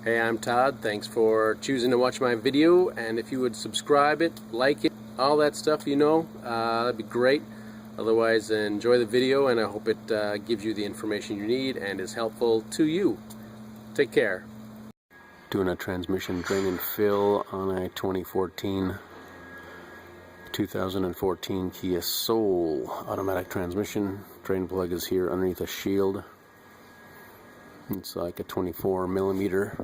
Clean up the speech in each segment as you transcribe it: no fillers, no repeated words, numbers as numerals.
Hey, I'm Todd. Thanks for choosing to watch my video, and if you would subscribe it, like it, all that stuff, that'd be great. Otherwise, enjoy the video, and I hope it gives you the information you need and is helpful to you. Take care. Doing a transmission drain and fill on a 2014 Kia Soul automatic transmission. Drain plug is here underneath a shield. It's like a 24 millimeter,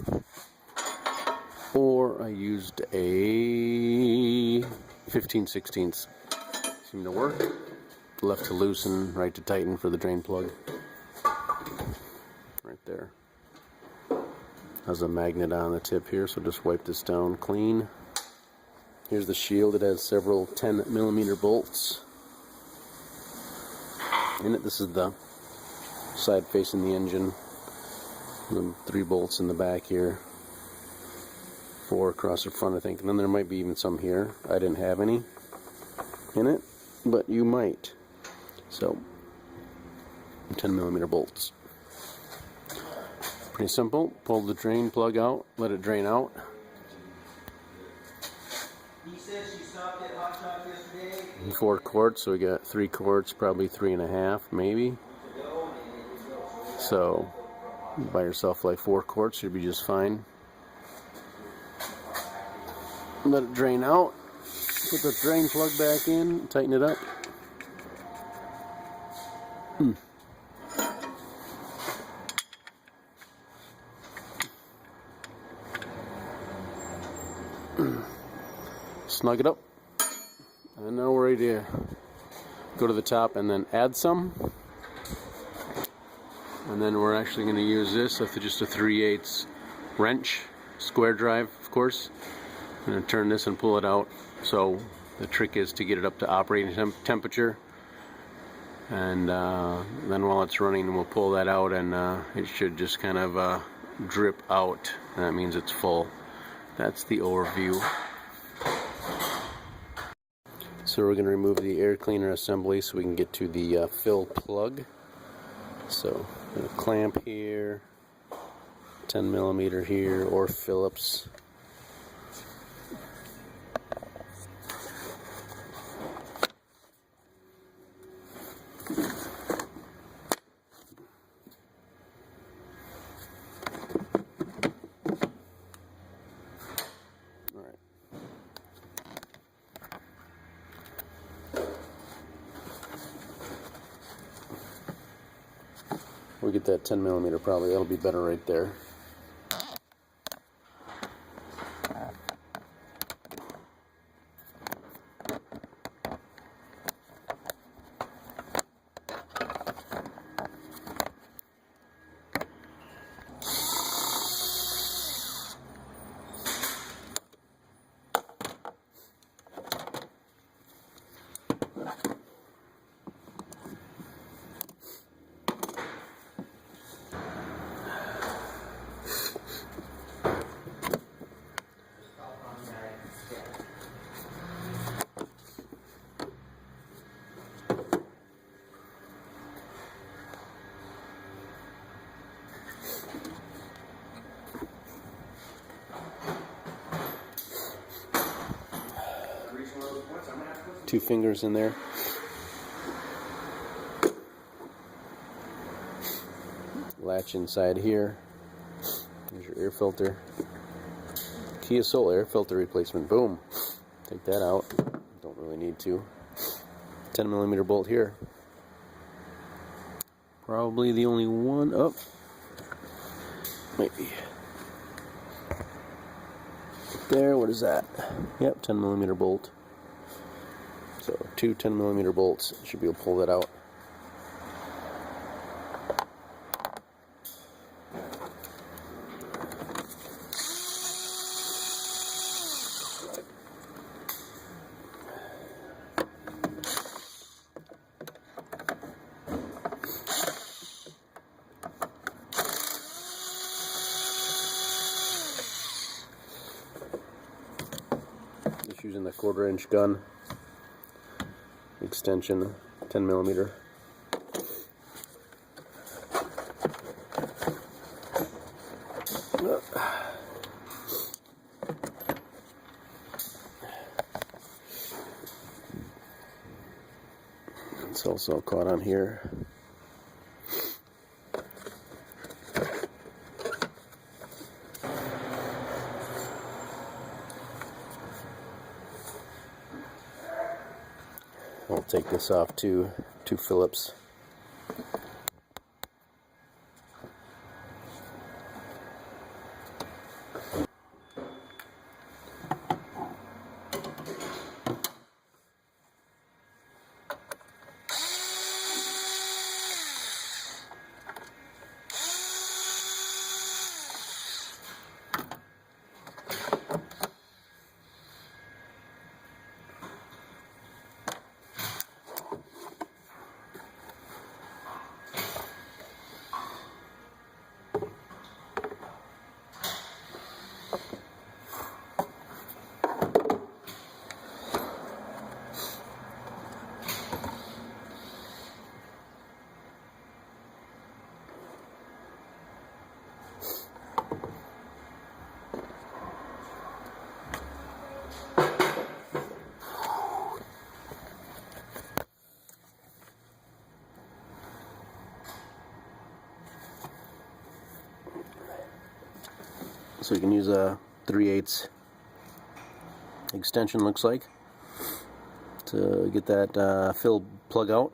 or I used a 15/16. Seemed to work. Left to loosen, right to tighten for the drain plug. Right there. Has a magnet on the tip here, so just wipe this down clean. Here's the shield. It has several 10 millimeter bolts in it. This is the side facing the engine. The 3 bolts in the back here, 4 across the front, I think, and then there might be even some here. I didn't have any in it, but you might. So 10 millimeter bolts. Pretty simple. Pull the drain plug out, let it drain out. He says she stopped at Hot Shop yesterday. 4 quarts, so we got 3 quarts, probably 3.5 maybe. So buy yourself like 4 quarts, should be just fine. Let it drain out. Put the drain plug back in, tighten it up. Snug it up. And now we're ready to go to the top and then add some. And then we're actually going to use this with just a 3/8 wrench, square drive, of course. I'm going to turn this and pull it out. So the trick is to get it up to operating temperature. And then while it's running, we'll pull that out, and it should just kind of drip out. That means it's full. That's the overview. So we're going to remove the air cleaner assembly so we can get to the fill plug. So a clamp here, 10 millimeter here, or Phillips. We'll get that 10 millimeter probably, that'll be better right there. Two fingers in there. Latch inside here. There's your air filter. Kia Soul air filter replacement. Boom. Take that out. Don't really need to. 10 millimeter bolt here. Probably the only one up. Maybe. There, what is that? Yep, 10 millimeter bolt. So 2 10 millimeter bolts. Should be able to pull that out. Just using the 1/4 inch gun. Extension, 10 millimeter. It's also caught on here. I'll take this off to Phillips. So you can use a 3/8 extension, looks like, to get that fill plug out.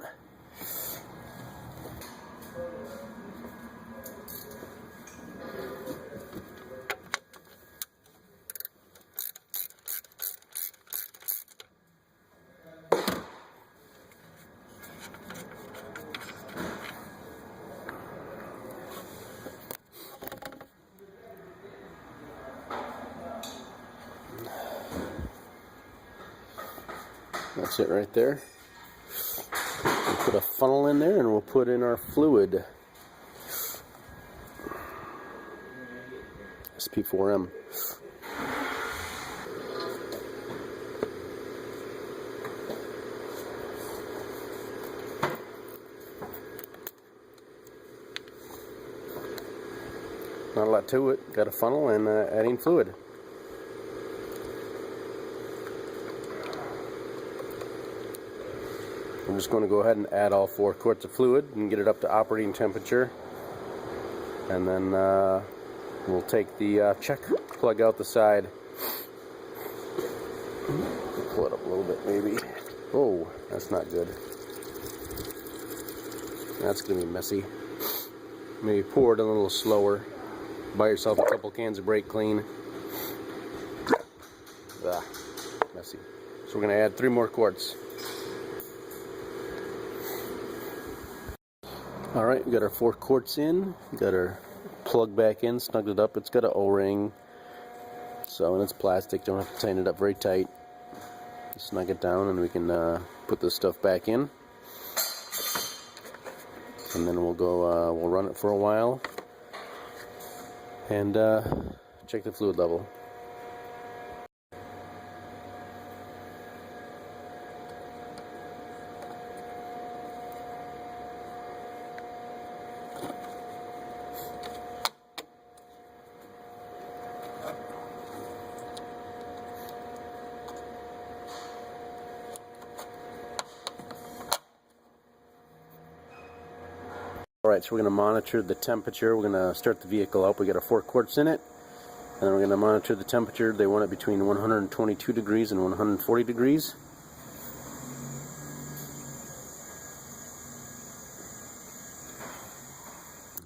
That's it right there. We'll put a funnel in there and we'll put in our fluid. SP4M. Not a lot to it. Got a funnel and adding fluid. I'm just going to go ahead and add all 4 quarts of fluid and get it up to operating temperature, and then we'll take the check plug out the side. Pull it up a little bit maybe. Oh, that's not good. That's going to be messy. Maybe pour it a little slower. Buy yourself a couple cans of brake clean. Messy. So we're going to add 3 more quarts. Alright, we got our 4 quarts in, we got our plug back in, snugged it up. It's got an O-ring, so, and it's plastic, don't have to tighten it up very tight. Snug it down and we can put this stuff back in. And then we'll go, we'll run it for a while and check the fluid level. Alright, so we're going to monitor the temperature. We're going to start the vehicle up. We got our 4 quarts in it, and then we're going to monitor the temperature. They want it between 122 degrees and 140 degrees.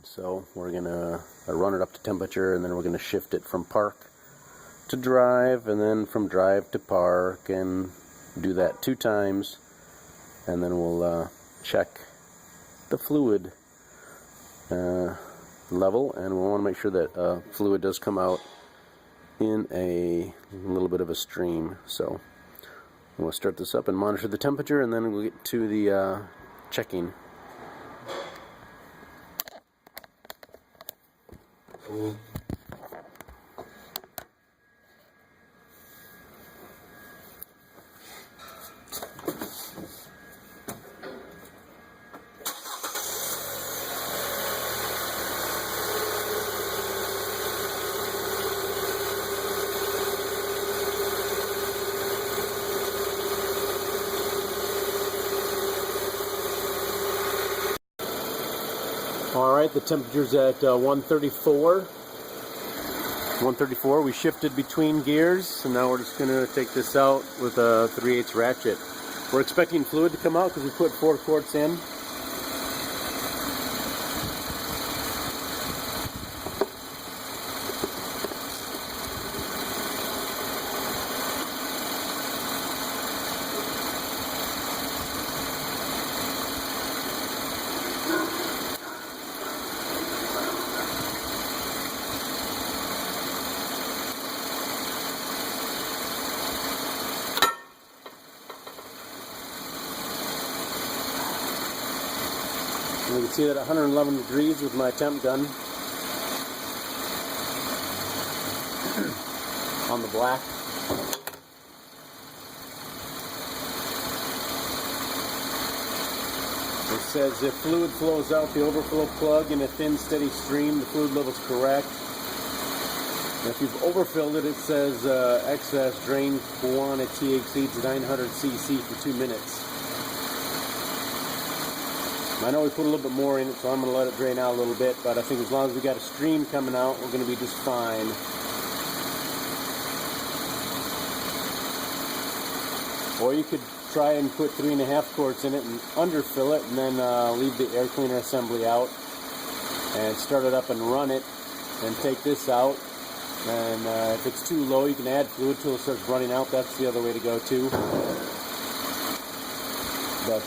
So we're going to run it up to temperature, and then we're going to shift it from park to drive, and then from drive to park, and do that 2 times, and then we'll check the fluid level, and we want to make sure that fluid does come out in a little bit of a stream. So we'll start this up and monitor the temperature, and then we'll get to the checking. Alright, the temperature's at 134. 134, we shifted between gears, and now we're just going to take this out with a 3/8 ratchet. We're expecting fluid to come out because we put 4 quarts in. And you can see that at 111 degrees with my temp gun on the black. It says if fluid flows out the overflow plug in a thin steady stream, the fluid level is correct. And if you've overfilled it, it says excess drain quantity exceeds 900 cc for 2 minutes. I know we put a little bit more in it, so I'm going to let it drain out a little bit, but I think as long as we got a stream coming out, we're going to be just fine. Or you could try and put 3.5 quarts in it and underfill it, and then leave the air cleaner assembly out and start it up and run it, and take this out. And if it's too low, you can add fluid till it starts running out. That's the other way to go too. But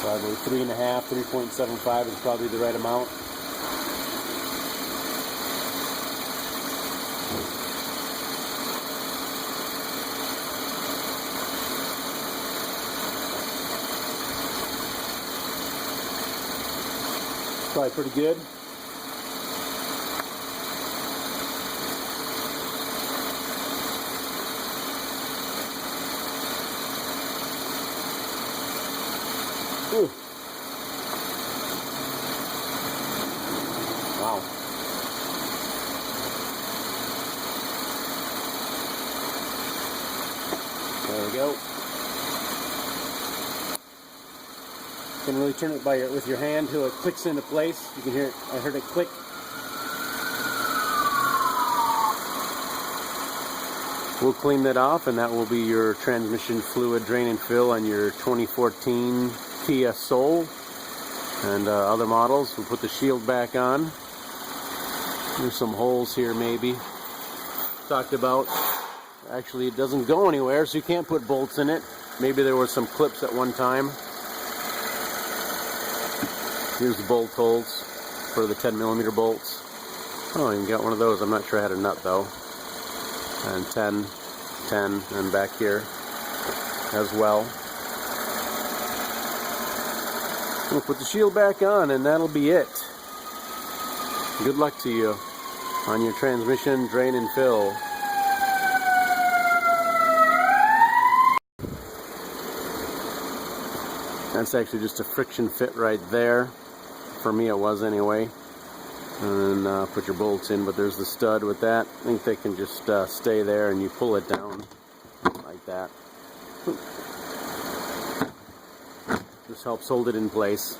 probably 3.5, 3.75 is probably the right amount. It's probably pretty good. Ooh. Wow. There we go. You can really turn it with your hand till it clicks into place. You can hear it. I heard it click. We'll clean that off, and that will be your transmission fluid drain and fill on your 2014 Kia Soul and other models. We'll put the shield back on. There's some holes here maybe. Talked about. Actually, it doesn't go anywhere, so you can't put bolts in it. Maybe there were some clips at one time. Here's the bolt holes for the 10mm bolts. Oh, you got one of those. I'm not sure I had a nut though. And 10, and back here as well. We'll put the shield back on, and that'll be it. Good luck to you on your transmission drain and fill. That's actually just a friction fit right there. For me it was anyway. And then put your bolts in, but there's the stud with that. I think they can just stay there, and you pull it down like that. This helps hold it in place.